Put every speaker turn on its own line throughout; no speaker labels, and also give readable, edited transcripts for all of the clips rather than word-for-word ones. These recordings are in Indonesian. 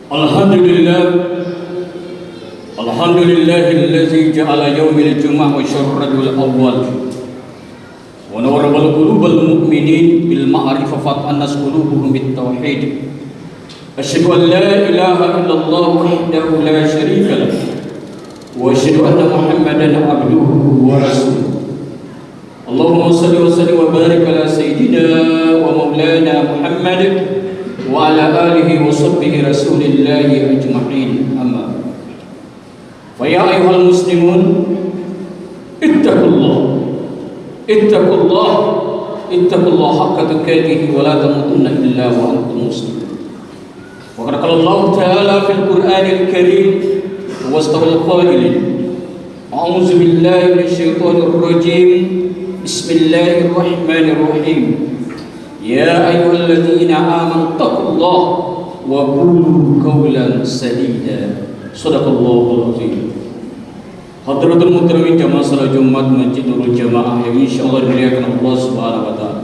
Alhamdulillah, Alhamdulillahillazi ja'ala yawmil jum'ah wa syarradul awwal wa nawwara qulubal mu'minin bil ma'rifah fa annas qulubuhum bit tauhid. Asyhadu an la ilaha illallah wahdahu la syarika lah wa asyhadu anna Muhammadan abduhu wa rasuluh. Allahumma shalli wa sallim wa barik ala sayyidina wa maulana Muhammad wa ala alihi wa sahbihi rasulillahi ajma'in. Amma fa ya ayyuhal muslimun ittaqullah haqqa tuqatih wa la tamutunna illa wa antum muslimun. Wa qala Allah ta'ala fil Qur'anil Karim wastaqil qailin a'udzu billahi minasyaitonir rajim. Bismillahirrahmanirrahim. Ya ayyuhalladzina amanu taqullaha wa qulu qawlan sadida. Shadaqallahul azim. Hadratul muhtaramin jamaah salat Jumat Masjid Nurul Jamaah yang insyaallah dimuliakan Allah Subhanahu wa taala.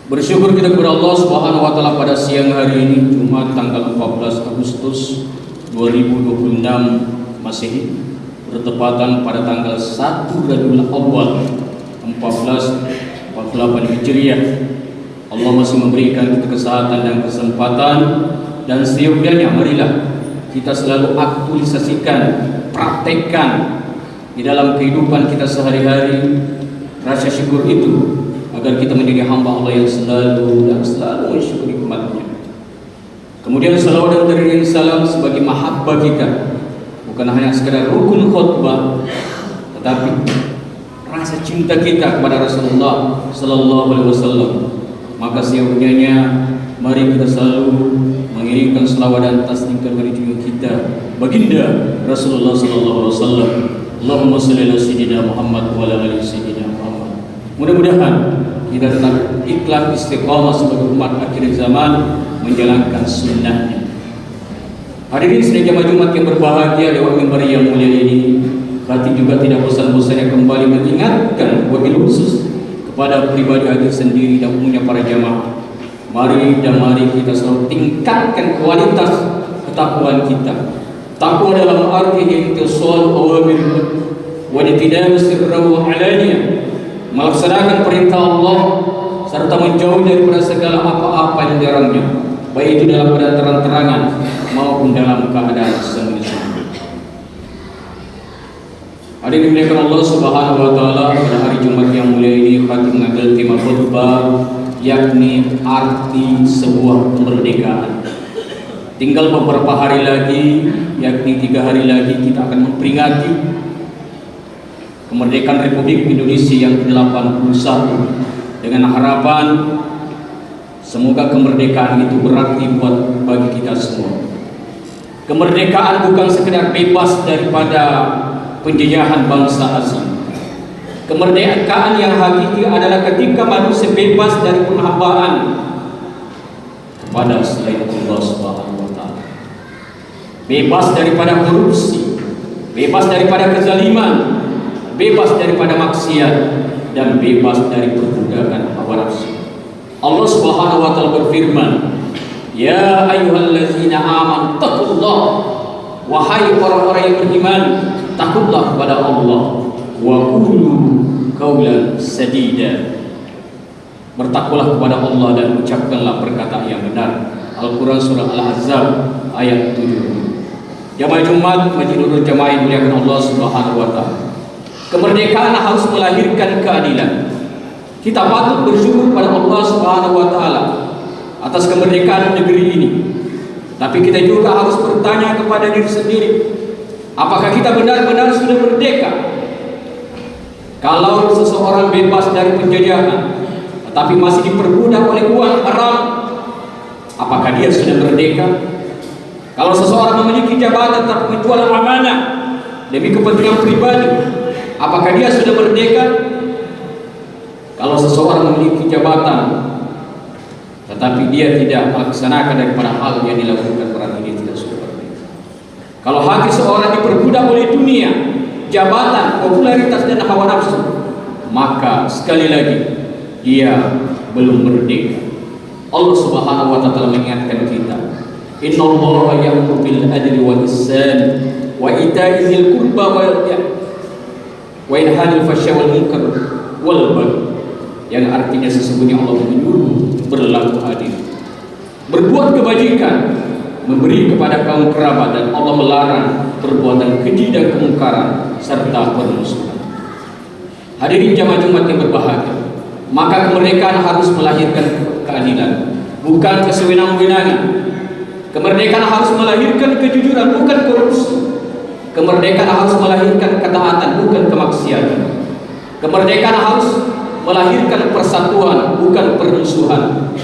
Bersyukur kita kepada Allah Subhanahu wa taala pada siang hari ini Jumat tanggal 14 Agustus 2026 Masehi bertepatan pada tanggal 1 Rabiul Awal 1448 Hijriah. Allah masih memberikan kita kesehatan dan kesempatan, dan seyogyanya marilah kita selalu aktualisasikan, praktekkan di dalam kehidupan kita sehari-hari rasa syukur itu, agar kita menjadi hamba Allah yang selalu mensyukuri nikmat-Nya. Kemudian salawat dan teriring salam sebagai mahabbah kita, bukan hanya sekedar rukun khutbah, tetapi rasa cinta kita kepada Rasulullah Sallallahu Alaihi Wasallam. Maka seyogyanya mari kita selalu mengirimkan selawat dan taslim kepada junjungan kita baginda Rasulullah Sallallahu Alaihi Wasallam. Allahumma shalli ala sayyidina Muhammad wa ala ali sayyidina Muhammad. Mudah-mudahan kita tetap ikhlas istiqamah sebagai umat akhir zaman menjalankan sunnahnya. Hadirin sidang jamaah Jumat yang berbahagia, lewat mimbar yang mulia ini, hati juga tidak bosan-bosannya kembali mengingatkan wabil khusus kepada pribadi hati sendiri dan umumnya para jamaah. Mari kita selalu tingkatkan kualitas ketakwaan kita. Takwa dalam arti imtisal awamir wa ittiba' sirra wa alaniyah, melaksanakan perintah Allah serta menjauh daripada segala apa-apa yang dilarangnya, baik itu dalam keadaan terang-terangan maupun dalam keadaan sembunyi-sembunyi. Hari ini dimuliakan Allah Subhanahu wa taala, pada hari Jumat yang mulia ini khatim mengambil tema khutbah, yakni arti sebuah kemerdekaan. Tinggal beberapa hari lagi, yakni 3 hari lagi, kita akan memperingati kemerdekaan Republik Indonesia yang ke-81, dengan harapan semoga kemerdekaan itu berarti buat bagi kita semua. Kemerdekaan bukan sekedar bebas daripada penjajahan bangsa asing. Kemerdekaan yang hakiki adalah ketika manusia bebas dari penghambaan kepada selain Allah Subhanahu wa taala. Bebas daripada korupsi, bebas daripada kezaliman, bebas daripada maksiat, dan bebas dari perbudakan hawa nafsu. Allah Subhanahu wa taala berfirman, "Ya ayyuhallazina amanu taqullaha." Wahai orang-orang yang beriman, takutlah kepada Allah. Wa qulu qawlan sadida. Bertakwalah kepada Allah dan ucapkanlah perkataan yang benar. Al-Quran surah Al-Ahzab ayat 7. Jamaah Jumat Masjid Nurul Jamaah yang dimuliakan Allah Subhanahu wa taala. Kemerdekaan harus melahirkan keadilan. Kita patut bersyukur kepada Allah Subhanahu wa taala atas kemerdekaan negeri ini. Tapi kita juga harus bertanya kepada diri sendiri, apakah kita benar-benar sudah merdeka? Kalau seseorang bebas dari penjajahan tetapi masih diperbudak oleh uang haram, apakah dia sudah merdeka? Kalau seseorang memiliki jabatan tapi menjual amanah demi kepentingan pribadi, apakah dia sudah merdeka? Kalau seseorang memiliki jabatan tetapi dia tidak melaksanakan daripada hal yang dilakukan, berarti dia tidak sudah merdeka. Kalau hati seorang diperbudak oleh dunia, jabatan, popularitas, dan hawa nafsu, maka sekali lagi dia belum merdeka. Allah Subhanahu wa taala mengingatkan kita, Innallaha ya'muru bil adli wal ihsan wa ita'i dzil qurba wa yanha 'anil fahsya'i wal munkar wal baghi. Yang artinya sesungguhnya Allah menyuruh berlaku adil, berbuat kebajikan, memberi kepada kaum kerabat, dan Allah melarang perbuatan keji dan kemungkaran serta permusuhan. Hadirin jamaah Jumat yang berbahagia, maka kemerdekaan harus melahirkan keadilan, bukan kesewenang-wenangan. Kemerdekaan harus melahirkan kejujuran, bukan korupsi. Kemerdekaan harus melahirkan ketaatan, bukan kemaksiatan. Kemerdekaan harus melahirkan persatuan, bukan permusuhan.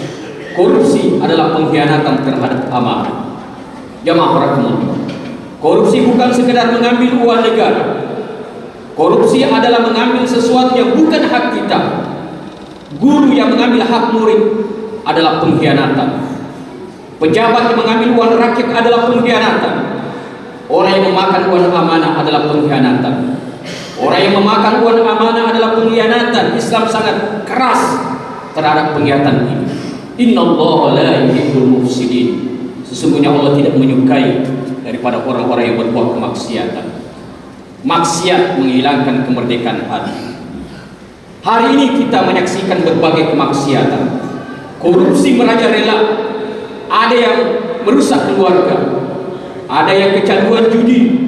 Korupsi adalah pengkhianatan terhadap amanah. Jamaah rahimakumullah. Korupsi bukan sekedar mengambil uang negara. Korupsi adalah mengambil sesuatu yang bukan hak kita. Guru yang mengambil hak murid adalah pengkhianatan. Pejabat yang mengambil uang rakyat adalah pengkhianatan. Orang yang memakan uang amanah adalah pengkhianatan. Orang yang memakan uang amanah adalah pengkhianatan. Islam sangat keras terhadap pengkhianatan ini. Innallaha la yuhibbul mufsidin. Sesungguhnya Allah tidak menyukai daripada orang-orang yang berbuat kemaksiatan. Maksiat menghilangkan kemerdekaan hati. Hari ini kita menyaksikan berbagai kemaksiatan. Korupsi merajalela. Ada yang merusak keluarga, ada yang kecanduan judi,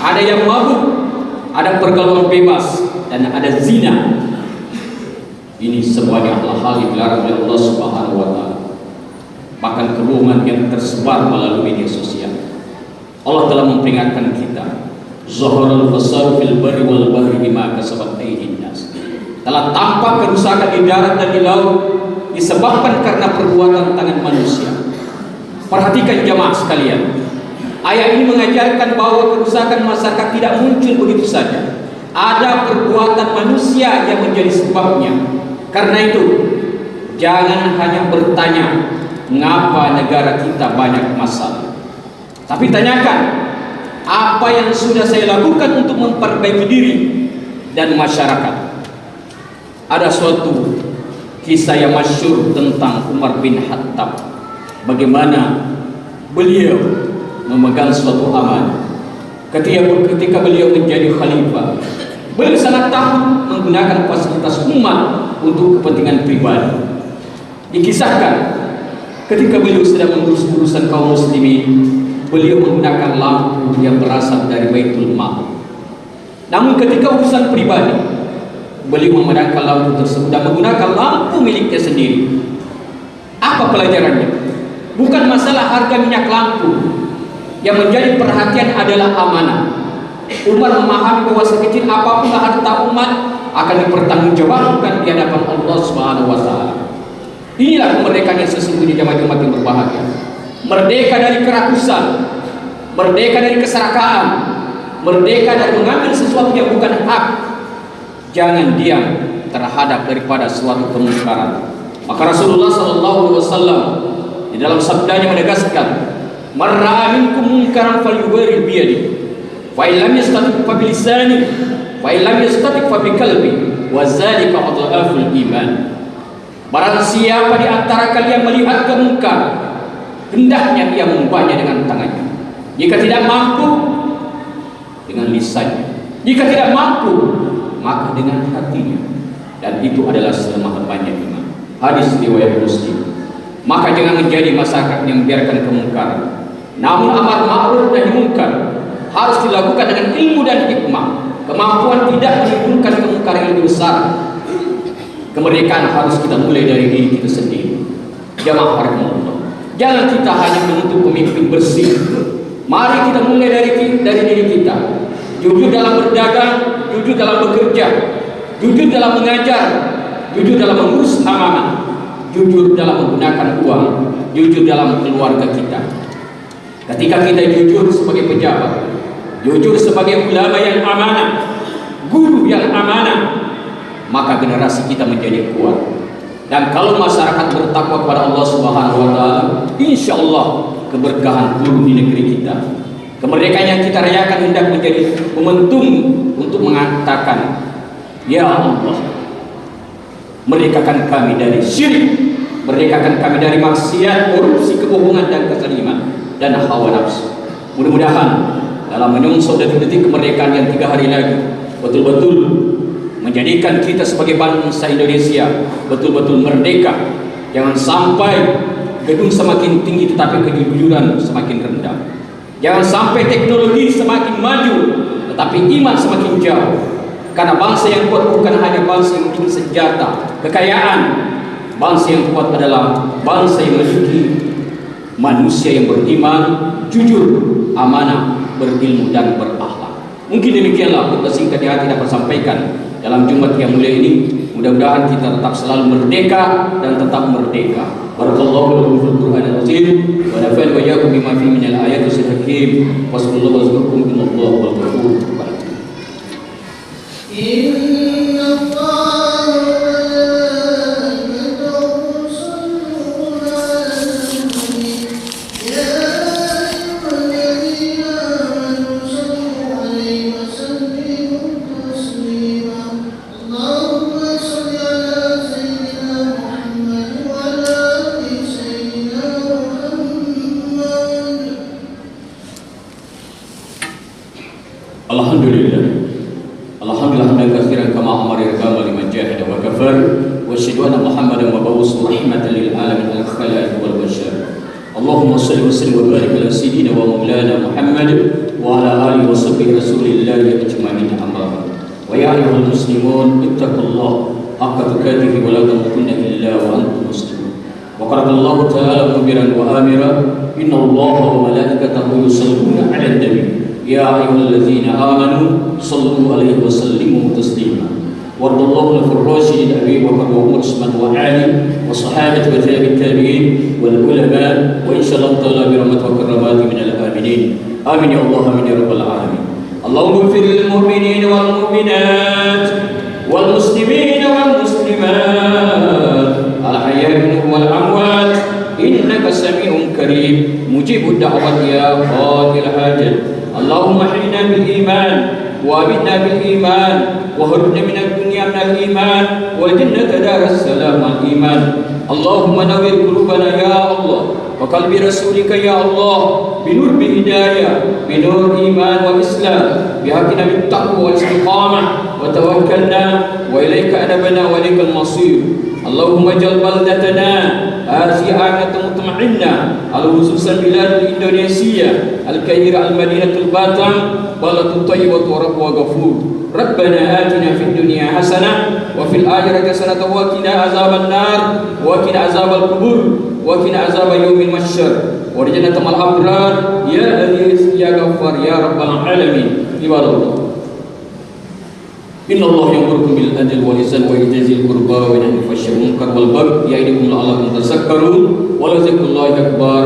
ada yang mabuk, ada pergaulan bebas, dan ada zina. Ini semuanya adalah hal yang dilarang oleh Allah Subhanahu wa Ta'ala. Bahkan kebohongan yang tersebar melalui media sosial. Allah telah memperingatkan kita, Zaharal fasadu fil barri wal bahri bima kasabat aydin nas. Telah tampak kerusakan di darat dan di laut disebabkan karena perbuatan tangan manusia. Perhatikan jamaah sekalian, ayat ini mengajarkan bahwa kerusakan masyarakat tidak muncul begitu saja. Ada perbuatan manusia yang menjadi sebabnya. Karena itu, jangan hanya bertanya mengapa negara kita banyak masalah, tapi tanyakan apa yang sudah saya lakukan untuk memperbaiki diri dan masyarakat. Ada suatu kisah yang masyhur tentang Umar bin Khattab. Bagaimana beliau memegang suatu amanah. Ketika beliau menjadi khalifah, beliau sangat takut menggunakan fasilitas umat untuk kepentingan pribadi. Dikisahkan ketika beliau sedang mengurus urusan kaum muslimin, beliau menggunakan lampu yang berasal dari Baitul Mal. Namun ketika urusan pribadi, beliau memadamkan lampu tersebut dan menggunakan lampu miliknya sendiri. Apa pelajarannya? Bukan masalah harga minyak lampu. Yang menjadi perhatian adalah amanah. Umar memahami bahwa sekecil apapun harta umat akan dipertanggungjawabkan di hadapan Allah Subhanahu wa Ta'ala. Inilah kemerdekaan yang sesungguhnya jamaah Jumat yang berbahagia. Merdeka dari kerakusan, merdeka dari keserakahan, merdeka dari mengambil sesuatu yang bukan hak. Jangan diam terhadap daripada suatu kemungkaran. Maka Rasulullah SAW di dalam sabdanya menegaskan, "Man ra'a minkum munkaran falyughayyir bi yadihi, fa in lam yastati' fa bi lisanihi, fa in lam yastati' fa bi qalbihi, wa dzalika adhaful iman." Barang siapa di antara kalian melihat kemungkaran, hendaknya ia mengubahnya dengan tangannya. Jika tidak mampu, dengan lisannya. Jika tidak mampu, maka dengan hatinya. Dan itu adalah selama-lamanya iman. Hadis riwayat Muslim. Maka jangan menjadi masyarakat yang membiarkan kemungkaran. Namun amar ma'ruf nahi munkar harus dilakukan dengan ilmu dan hikmah. Kemampuan tidak menimbulkan kemungkaran yang lebih besar. Kemerdekaan harus kita mulai dari diri kita sendiri. Jamaah rahimakumullah. Jangan kita hanya menuntut pemimpin bersih. Mari kita mulai dari diri kita. Jujur dalam berdagang, jujur dalam bekerja, jujur dalam mengajar, jujur dalam mengurus amanah, jujur dalam menggunakan uang, jujur dalam keluarga kita. Ketika kita jujur sebagai pejabat, jujur sebagai ulama yang amanah, guru yang amanah, maka generasi kita menjadi kuat. Dan kalau masyarakat bertakwa kepada Allah Subhanahu wa Ta'ala, insya Allah keberkahan turun di negeri kita. Kemerdekaan yang kita rayakan hendak menjadi momentum untuk mengatakan, ya Allah, merdekakan kami dari syirik, merdekakan kami dari maksiat, korupsi, kebohongan, dan kezaliman. dan hawa nafsu. Mudah-mudahan dalam menyongsong detik-detik kemerdekaan yang 3 hari lagi betul-betul menjadikan kita sebagai bangsa Indonesia betul-betul merdeka. Jangan sampai gedung semakin tinggi tetapi kejujuran semakin rendah. Jangan sampai teknologi semakin maju tetapi iman semakin jauh. Karena bangsa yang kuat bukan hanya bangsa yang memiliki senjata, kekayaan. Bangsa yang kuat adalah bangsa yang memiliki manusia yang beriman, jujur, amanah, berilmu dan berakhlak. Mungkin demikianlah khutbah singkat yang hati dapat sampaikan dalam Jumat yang mulia ini. Mudah-mudahan kita tetap selalu merdeka dan tetap merdeka. Barakallahu lakum fil Qur'anil azim wa nafa'ani wa iyyakum bima fihi minal ayatil hakim. Wassallallahu wasallam billahi wal ghafur. Alhamdulillah hamdan katsiran kama amara yarda liman jahada wa kafar wa asyhadu anna Muhammadan mab'uus rahmatan lil alamin al khalaiq wal bashar. Allahumma shalli wa sallim wa barik ala sayyidina wa maulana Muhammad wa ala alihi wa sahbihi rasulillah ajma'in, amma ba'd. Wa ya ayyuhal muslimun ittaqullaha haqqa tuqatih wa la tamutunna illa wa antum muslimun. Wa qala Allah ta'ala mubiran wa amira innallaha wa malaikatahu yusalluna 'alan nabi ya ayyuhalladzina amanu sallu alaihi wa sallimu taslima. Wardallahu anil rasyidin Abi Bakar wa Umar wa Ali wa sahabati wa tabi'in wal ulama wa insyaallah ta'ala bi rahmatika wa karamati minal aminin. Amin ya Allah, amin ya rabbal alamin. Allahumma ighfir lil mu'minin wal mu'minat wal muslimin wal muslimat al ahya'i minhum wal amwat innaka sami'un karim mujibud da'wat ya qadil hajat. اللهم احينا بالإيمان وأمتنا بالإيمان وهربنا من الدنيا من الإيمان والجنة دار السلام والإيمان. اللهم نور قلوبنا يا الله وقلب رسولك يا الله بنور بهداية بنور إيمان والإسلام بحقنا بالتقوى والاستقامة وتوكلنا وإليك أنبنا وإليك المصير. اللهم اجعل بلدتنا هذه آمنة مطمئنة على خصوصا بلاد الإندونيسية الكبيرة المدينة الباتم بلد طيبة وربها غفور. ربنا آتنا في الدنيا حسنة وفي الآخرة حسنة وقنا عذاب النار وقنا عذاب القبور وقنا عذاب يوم المحشر ورجنا مع الأبرار يا عزيز يا غفار يا رب العالمين. عباد الله إن الله يأمركم بالعدل والإحسان وإيتاء ذي القربى وينهى عن الفحشاء والمنكر والبغي يعظكم لعلكم تذكرون ولذكر الله أكبر